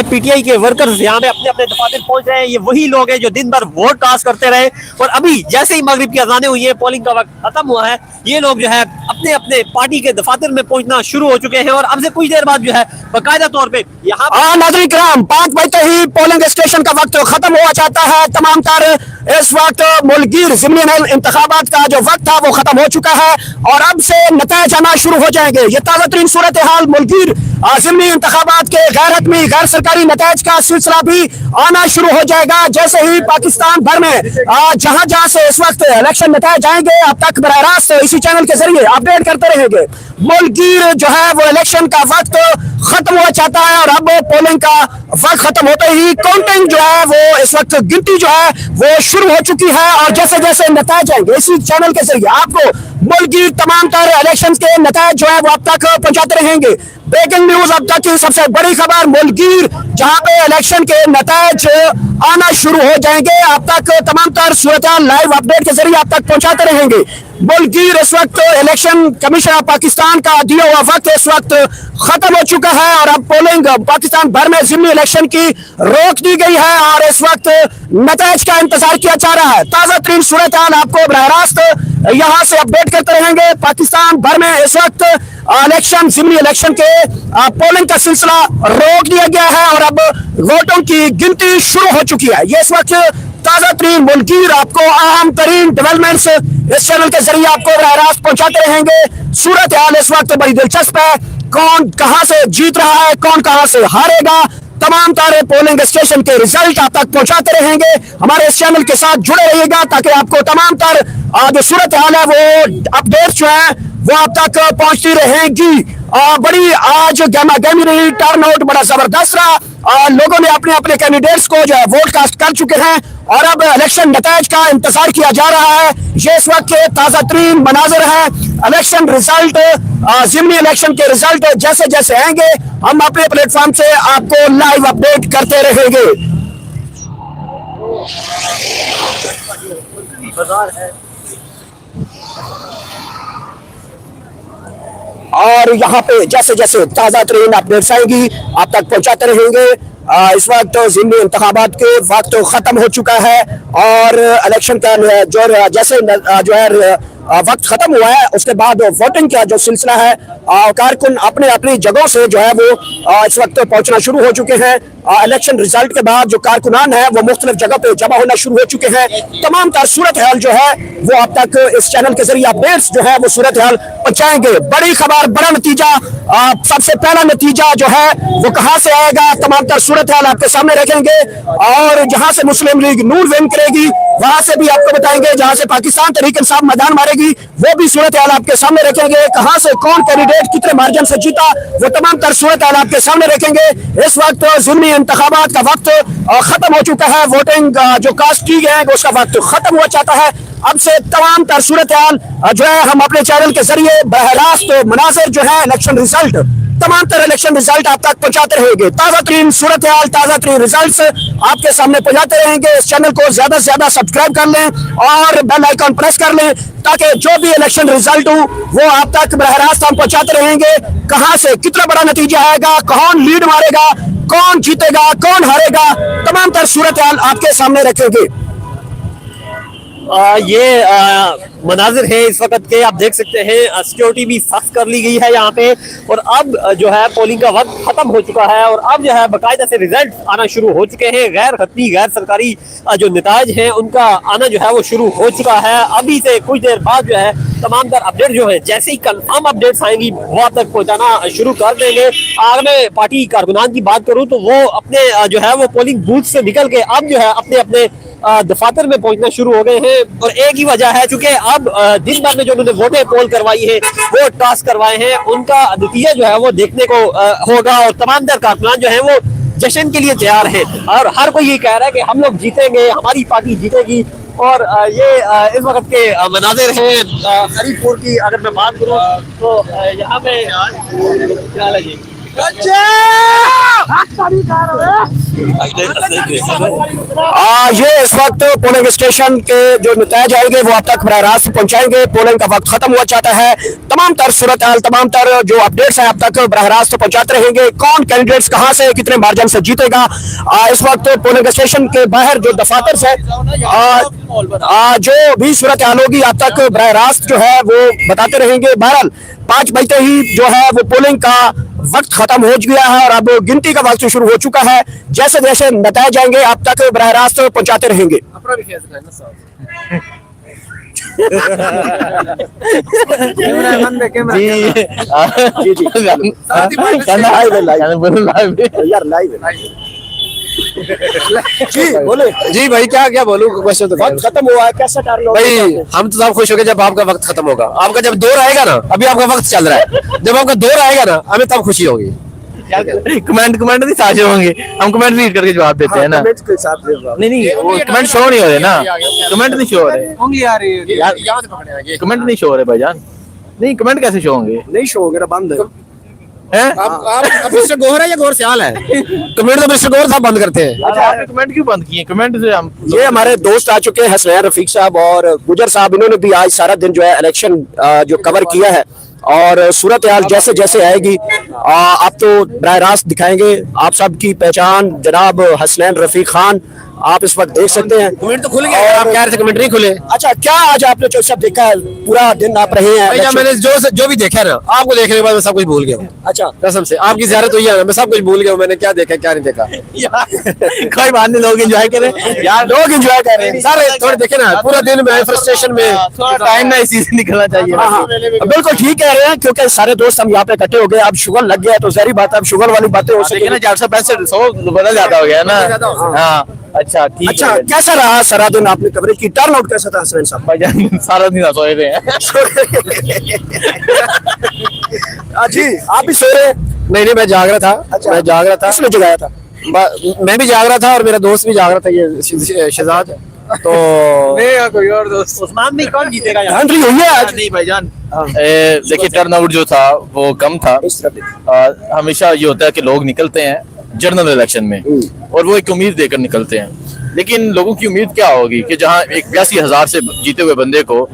P T I के workers यहाँ पे अपने अपने दफातर पहुंच रहे हैं। ये वही लोग हैं जो दिन भर वोट कास्ट करते रहे और अभी जैसे ही मगरिब की अजानें हुई है, पोलिंग का वक्त खत्म हुआ है, ये लोग जो है अपने अपने पार्टी के दफातर में पहुंचना शुरू हो चुके हैं और अब से कुछ देर बाद जो है बाकायदा तौर पे यहाँ नाज़रीन किराम 5 बजते ही पोलिंग स्टेशन का वक्त खत्म हुआ चाहता है। तमाम तर इस वक्त मुल्कगीर ज़िमनी इंतखाबात का जो वक्त था वो खत्म हो चुका है और अब से नतीजे आना शुरू हो जाएंगे। ये ताज़ा तरीन सूरत हाल मुल्कगीर ज़िमनी इंतखाबात के गैर हतमी गैर सरकारी नतीजे का सिलसिला भी आना शुरू हो जाएगा। जैसे ही पाकिस्तान भर में जहां जहां से इस वक्त इलेक्शन नतीजे आएंगे, अब तक बराह रास्त इसी चैनल के जरिए अपडेट करते रहेंगे। मुल्कगीर जो है वो इलेक्शन का वक्त खत्म हुआ चाहता है और अब पोलिंग का वक्त खत्म होते ही काउंटिंग जो है वो इस वक्त गिनती जो है वो शुरू हो चुकी है और जैसे जैसे नतीजे आएंगे इसी चैनल के जरिए आपको मुल्कगीर तमाम तर इलेक्शन के नतीजे जो है वो अब तक पहुंचाते रहेंगे। ब्रेकिंग न्यूज अब तक की सबसे बड़ी खबर मुल्कगीर जहां पे इलेक्शन के नतीजे आना शुरू हो जाएंगे, अब तक तमाम तर सूरत लाइव अपडेट के जरिए अब तक पहुंचाते रहेंगे। मुल्कगीर इस वक्त इलेक्शन कमीशन ऑफ पाकिस्तान का दिया हुआ वक्त इस वक्त खत्म हो चुका है और अब पोलिंग पाकिस्तान भर में ज़िमनी इलेक्शन की रोक दी गई है और इस वक्त नतीजे का इंतजार किया जा रहा है। ताज़ा तरीन सूरत हाल आपको बराह रास्त यहाँ से अपडेट करते रहेंगे। पाकिस्तान भर में इस वक्त इलेक्शन ज़िमनी इलेक्शन के पोलिंग का सिलसिला रोक दिया गया है और अब वोटों की गिनती शुरू हो चुकी है। ये इस वक्त ताज़ा तरीन मुल्कगीर आपको अहम तरीन डेवलपमेंट्स इस चैनल के जरिए आपको बराह रास्त पहुंचाते रहेंगे। सूरत हाल इस वक्त बड़ी दिलचस्प है, कौन कहां से जीत रहा है, कौन कहां से हारेगा, तमाम तारे पोलिंग स्टेशन के रिजल्ट आप तक पहुंचाते रहेंगे। हमारे इस चैनल के साथ जुड़े रहिएगा ताकि आपको तमाम तर जो सूरत हाल है वो अपडेट जो है वो आप तक पहुंचती रहेगी। बड़ी आज गहमा गहमी रही, टर्न आउट बड़ा जबरदस्त रहा। लोगों ने अपने अपने कैंडिडेट्स को जो है वोट कास्ट कर चुके हैं और अब इलेक्शन नतीजे का इंतजार किया जा रहा है। ये इस वक्त के ताज़ा तरीन मनाजर है। इलेक्शन रिजल्ट ज़िमनी इलेक्शन के रिजल्ट जैसे जैसे आएंगे हम अपने प्लेटफॉर्म से आपको लाइव अपडेट करते रहेंगे। और यहाँ पे जैसे जैसे ताज़ा तरीन अपडेट्स आएंगी आप तक पहुँचाते रहेंगे। इस वक्त ज़िमनी इंतखाबात के वक्त खत्म हो चुका है और इलेक्शन का जो जैसे जो है वक्त खत्म हुआ है उसके बाद वोटिंग का जो सिलसिला है कारकुन अपने अपनी जगहों से जो है वो इस वक्त पहुंचना शुरू हो चुके हैं। इलेक्शन रिजल्ट के बाद जो कारकुनान है वो मुख्तलिफ जगह पे जमा होना शुरू हो चुके हैं। तमाम तर सूरत हाल जो है वो अब तक इस चैनल के जरिए अपडेट्स जो है वो सूरत हाल पहुंचाएंगे। बड़ी खबर, बड़ा नतीजा, सबसे पहला नतीजा जो है वो कहां से आएगा, तमाम तर सूरत हाल आपके सामने रखेंगे और जहां से मुस्लिम लीग नूर विन करेगी वहां से भी आपको बताएंगे, जहां से पाकिस्तान तहरीक इंसाफ मैदान मारेगी वो भी सूरत हाल आपके सामने रखेंगे। कहां से कौन कैंडिडेट कितने मार्जिन से जीता वो तमाम तर सूरत हाल आपके सामने रखेंगे। इस वक्त ज़िमनी इंतखाबात का वक्त खत्म हो चुका है, वोटिंग जो कास्ट की गए उसका वक्त खत्म हुआ चाहता है। अब से तमाम तर सूरत हाल जो है हम अपने चैनल के जरिए बराह रास्त मनाजिर जो है इलेक्शन रिजल्ट तमाम तरह इलेक्शन रिजल्ट आप तक पहुंचाते रहेंगे। ताज़ा तरीन सूरत हाल, ताज़ा तरीन रिजल्ट्स आपके सामने पहुंचाते रहेंगे। इस चैनल को ज्यादा से ज्यादा सब्सक्राइब कर लें और बेल आइकन प्रेस कर लें ताकि जो भी इलेक्शन रिजल्ट हो वो आप तक बराह रास्त हम पहुंचाते रहेंगे। कहां से कितना बड़ा नतीजा आएगा, कौन लीड मारेगा, कौन जीतेगा, कौन हारेगा, तमाम तर सूरत हाल आपके सामने रखेंगे। ये मनाजिर है इस वक्त के, आप देख सकते हैं सिक्योरिटी भी सख्त कर ली गई है यहाँ पे और अब जो है पोलिंग का वक्त खत्म हो चुका है और अब जो है बाकायदा से रिजल्ट आना शुरू हो चुके हैं। गैर हतमी गैर सरकारी जो नताज हैं उनका आना जो है वो शुरू हो चुका है। अभी से कुछ देर बाद जो है तमाम तर अपडेट जो है जैसे ही कंफर्म अपडेट्स आएंगी वो आप तक पहुँचाना शुरू कर देंगे। अगर मैं पार्टी कारकुनान की बात करूँ तो वो अपने जो है वो पोलिंग बूथ से निकल के अब जो है अपने अपने दफातर में पहुंचना शुरू हो गए हैं और एक ही वजह है चूंकि अब दिन भर में जो उन्होंने वोटें पोल करवाई है वो टास्क करवाए हैं उनका नतीजा जो है वो देखने को होगा और तमाम तर कारकुनान जो है वो जश्न के लिए तैयार है और हर कोई ये कह रहा है कि हम लोग जीतेंगे, हमारी पार्टी जीतेगी। और ये इस वक्त के मनाजिर हैं हरीपुर की। अगर मैं बात करूँ तो यहाँ पे क्या लगे ये इस वक्त पोलिंग स्टेशन के जो नतीजे आएंगे वो आप तक बराह रास्त पहुंचाएंगे। पोलिंग का वक्त खत्म हुआ चाहता है। तमाम तर सूरत हाल, तमाम तर जो अपडेट्स हैं आप तक बराह रास्त पहुंचाते रहेंगे। कौन कैंडिडेट्स कहां से कितने मार्जिन से जीतेगा, इस वक्त पोलिंग स्टेशन के बाहर जो दफातर है जो भी सूरत हाल होगी आप तक बराह रास्त जो है वो बताते रहेंगे। बहरहाल 5 बजते ही जो है वो पोलिंग का वक्त खत्म हो गया है और अब गिनती का वक्त शुरू हो चुका है। जैसे जैसे नतीजे जाएंगे आप तक बराह रास्त पहुंचाते रहेंगे। जी बोले। जी भाई क्या क्या बोलूं, क्वेश्चन तो वक्त खत्म हुआ है, कैसा टर्न हो भाई हम तो सब खुश हो गए जब आपका वक्त खत्म होगा। आपका जब दौर आएगा ना, अभी आपका वक्त चल रहा है, जब आपका दौर आएगा ना हमें तब खुशी होगी। कमेंट नहीं साझे होंगे, हम कमेंट रीड करके जवाब देते हैं ना। नहीं वो कमेंट शो नहीं हो रहे ना, कमेंट नहीं शो हो रहे, कमेंट नहीं शो हो रहे भाईजान। नहीं कमेंट कैसे शो होंगे? नहीं शो वगैरह बंद है। आप मिस्टर गोहर है या गोहर सियाल है? कमेंट तो मिस्टर गोहर साहब बंद करते हैं। अच्छा आपने कमेंट क्यों बंद किए? कमेंट से हम ये हमारे दोस्त आ चुके हैं हसनैन रफीक साहब और गुजर साहब, इन्होंने भी आज सारा दिन जो है इलेक्शन जो कवर किया है और सूरत हाल जैसे जैसे आएगी आप तो बराह रास्त दिखाएंगे। आप सबकी पहचान जनाब हसनैन रफीक खान आप इस वक्त देख सकते हैं। कमेंट तो खुल गया, आप कह रहे थे कमेंट नहीं खुले। अच्छा क्या आज आपने जो सब देखा है, पूरा दिन आप रहे हैं? भैया मैंने जो भी देखा ना, आपको देखने के बाद मैं सब कुछ भूल गया हूँ। अच्छा कसम से आपकी ज़ियारत हुई है, मैं सब कुछ भूल गया हूँ, मैंने क्या देखा क्या नहीं देखा। कोई बात नहीं, लोग एंजॉय करें यार, लोग एंजॉय कर रहे हैं। सर थोड़े देखे ना, पूरा दिन में फ्रस्ट्रेशन में टाइम ना इसी से निकलना चाहिए। हाँ, बिल्कुल ठीक कह रहे हैं क्योंकि सारे दोस्त हम यहाँ पे इकट्ठे हो गए। अब शुगर लग गया तो जहरी बात है, अब शुगर वाली बातें हो सके ना 465 100 बदल जाता हो गया ना। हाँ अच्छा ठीक है। अच्छा कैसा रहा सारा दिन आपने कवरेज की? टर्न आउट कैसा था हसनैन साहब? भाईजान सारा दिन सोए रहे हैं। जी आप भी सो रहे? नहीं मैं जाग रहा था। अच्छा मैं जाग रहा था। किसने जगाया था? मैं भी जाग रहा था और मेरा दोस्त भी जाग रहा था, ये शहजाद। तो कोई और दोस्त उस्मान भी कौन जीतेगा? एंट्री हुई है आज? नहीं भाईजान देखिए टर्न आउट जो था वो कम था। हमेशा ये होता है कि लोग निकलते हैं जनरल इलेक्शन में और वो एक उम्मीद देकर निकलते हैं, लेकिन लोगों की उम्मीद क्या होगी कि जहां एक 82,000 से जीते हुए बंदे को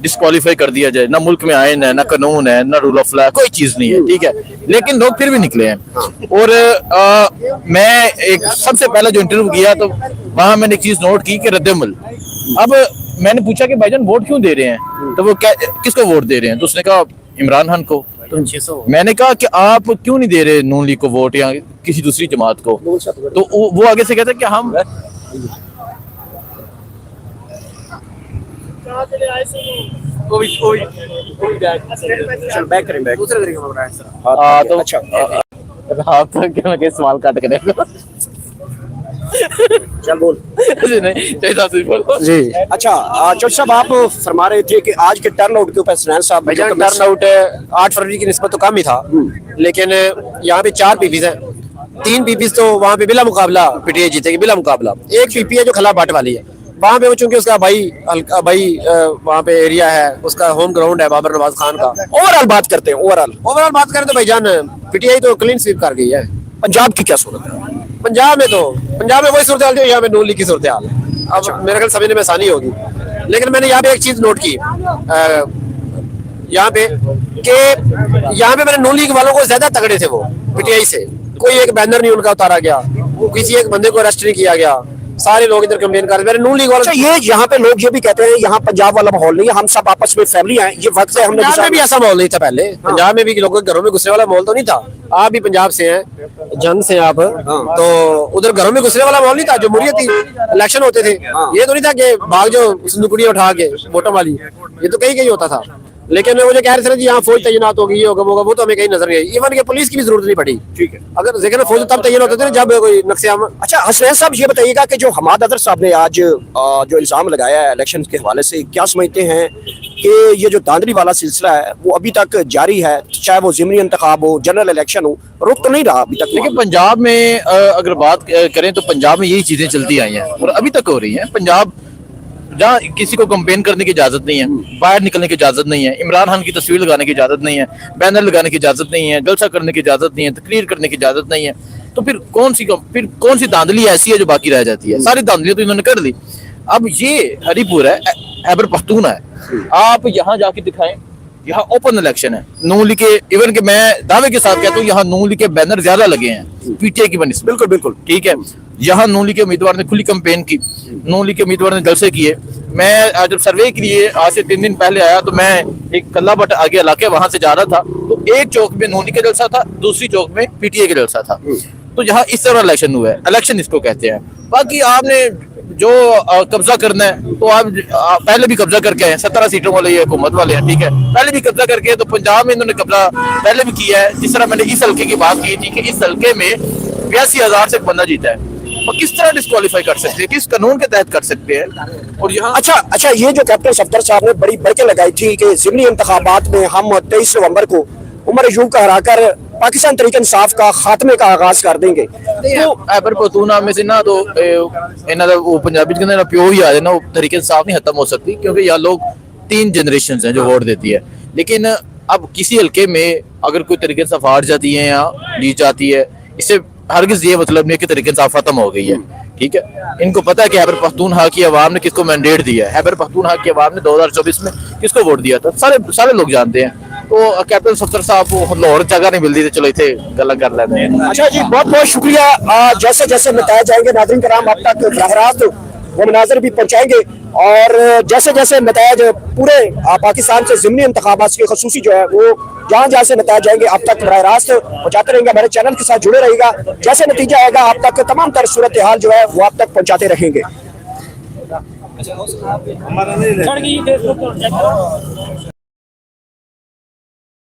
डिस्क्वालीफाई कर दिया जाए। ना मुल्क में आइन है, ना कानून है, ना रूल ऑफ लॉ, कोई चीज नहीं है, ठीक है, लेकिन लोग फिर भी निकले हैं। और मैं एक सबसे पहले जो इंटरव्यू किया तो वहां मैंने एक चीज नोट की कि रद्दमल। अब मैंने पूछा कि भाईजान वोट क्यों दे रहे हैं, तो वो किसको वोट दे रहे हैं? तो उसने कहा इमरान खान को। मैंने कहा कि आप क्यों नहीं दे रहे नून लीग को वोट या किसी दूसरी जमात को? तो वो आगे से कहता है कि हम सवाल काट के चल बोल। जी अच्छा चौधरी साहब आप फरमा रहे थे कि आज के टर्न आउट के ऊपर हसनैन साहब भाईजान टर्न आउट 8 फरवरी की निस्बत तो कम ही था, लेकिन यहाँ पे 4 पीपीज है। 3 पीपीज तो वहाँ पे बिला मुकाबला पीटीआई जीतेगी, बिला मुकाबला। एक पीपी है जो खिलाफ बाट वाली है, वहाँ पे वो चूंकि उसका भाई वहाँ पे एरिया है, उसका होम ग्राउंड है बाबर नवाज खान का। ओवरऑल बात करते हैं, ओवरऑल बात करें तो भाईजान पीटीआई तो क्लीन स्वीप कर गई है। पंजाब की क्या सूरत है? पंजाब में वही सूरत हाल जो यहाँ पे नून लीग की सूरत हाल है। अब मेरे ख्याल समझने में आसानी होगी, लेकिन मैंने यहाँ पे एक चीज नोट की यहाँ पे मैंने नून लीग वालों को ज्यादा तगड़े थे वो पीटीआई से। कोई एक बैनर नहीं उनका उतारा गया, किसी एक बंदे को अरेस्ट नहीं किया गया, सारे लोग इधर कंप्लेन कर रहे हैं नून लीग वालों। अच्छा ये यहाँ पे लोग ये भी कहते हैं यहाँ पंजाब वाला माहौल नहीं है, हम सब आपस में फैमिली हैं, ये वक्त है। हमने पंजाब में भी ऐसा माहौल नहीं था पहले। पंजाब में भी लोगों के घरों में घुसने वाला माहौल तो नहीं था। आप भी पंजाब से हैं, जंग से आप, तो उधर घरों में घुसने वाला माहौल नहीं था। जमहूरियत थी, इलेक्शन होते थे, ये तो नहीं था कि भाग जो संदूकड़ियां उठा के वोटों वाली, ये तो कहीं कहीं होता था। लेकिन वो जो कह रहे थे जी यहाँ फौज तैनात होगी, ये होगा वो तो हमें कहीं नजर नहीं आई। इवन के पुलिस की भी जरूरत नहीं पड़ी। ठीक है, अगर देखे ना फौज तब तैनात होते थे जब कोई नक्शेआम। अच्छा हसनैन साहब ये बताइएगा कि जो हमाद अदर साहब ने आज जो इल्जाम लगाया है इलेक्शन के हवाले से, क्या समझते हैं कि ये जो धांधली वाला सिलसिला है वो अभी तक जारी है, चाहे वो ज़िमनी इंतखाब हो, जनरल इलेक्शन हो, रुक तो नहीं रहा अभी तक? देखिए पंजाब में अगर बात करें तो पंजाब में यही चीजें चलती आई हैं और अभी तक हो रही हैं। पंजाब जहाँ किसी को कंपेन करने की इजाजत नहीं है, बाहर निकलने की इजाजत नहीं है, इमरान खान की तस्वीर लगाने की इजाजत नहीं है, बैनर लगाने की इजाजत नहीं है, जलसा करने की इजाजत नहीं है, तकरीर करने की इजाजत नहीं है। तो फिर कौन सी धांधली ऐसी है जो बाकी रह जाती है? सारी धांधलियां तो इन्होंने कर दी। अब ये हरिपुर है, खैबर पख्तूनख्वा है, आप यहाँ जाके दिखाएं, यहाँ ओपन इलेक्शन है, नून लीग के, इवन के मैं दावे के साथ कहता हूँ यहाँ नून लीग के बैनर ज्यादा लगे हैं पीटीआई की बनिस्बत। बिल्कुल बिल्कुल ठीक है, यहाँ नून लीग के उम्मीदवार ने खुली कैंपेन की, नून लीग के उम्मीदवार ने जलसे किए। मैं जब सर्वे के लिए आज से 3 दिन पहले आया तो मैं एक कल्ला बट आगे इलाके वहां से जा रहा था, तो एक चौक में नून लीग का जलसा था, दूसरी चौक में पीटीआई का जलसा था। तो यहाँ इस तरह इलेक्शन हुआ है, इलेक्शन इसको कहते हैं। बाकी आपने जो कब्जा करना है तो आप पहले भी कब्जा करके आए, 17 सीटों वाले ये हुकूमत वाले हैं, ठीक है, पहले भी कब्जा करके, तो पंजाब में इन्होंने कब्जा पहले भी किया है। जिस तरह मैंने इस हल्के की बात की थी कि इस हल्के में 82,000 से एक बंदा जीता है, और किस तरह डिस्क्वालीफाई कर सकते हैं, किस कानून के तहत कर सकते हैं? और यहाँ अच्छा, ये जो कैप्टन सफदर साहब ने बड़ी बरकत लगाई थी कि ज़िमनी इंतखाबात में हम 23 नवंबर को उमर अयूब का हराकर पाकिस्तान तहरीक इंसाफ का खात्मे का आगाज कर देंगे, तो खैबर पख्तूनख्वा में से ना तो इन्हों का वो पंजाबी कहते हैं प्यो ही आ जाए ना, वो तहरीक इंसाफ नहीं खत्म हो सकती, क्योंकि यहाँ लोग 3 जनरेशन हैं जो वोट देती है। लेकिन अब किसी हल्के में अगर कोई तहरीक इंसाफ हार जाती है या जीत जाती है, इससे हरगिज़ ये मतलब नहीं कि तहरीक इंसाफ खत्म हो गई है। ठीक है, इनको पता है कि खैबर पख्तूनख्वा की आवाम ने किसको मैंडेट दिया है, खैबर पख्तूनख्वा की आवाम ने 2024 में किसको वोट दिया था, सारे लोग जानते हैं। तो कैप्टन सफदर साहब को लाहौर जगह नहीं मिलती, तो चलो इतने गल कर लेते हैं। अच्छा जी, बहुत बहुत शुक्रिया। जैसे जैसे बताए जाएंगे नाज़रीन कराम, अब तक बराह रास्त वो मनाज़र भी पहुँचाएंगे, और जैसे जैसे नतायज पूरे पाकिस्तान से ज़िमनी इंतखाबात के खसूसी जो है वो जहाँ जहाँ से नतायज जाएंगे अब तक बराह रास्त पहुँचाते रहेंगे। हमारे चैनल के साथ जुड़े रहिएगा, जैसे नतीजा आएगा आप तक तमाम तर सूरत हाल जो है वो आप तक पहुँचाते रहेंगे।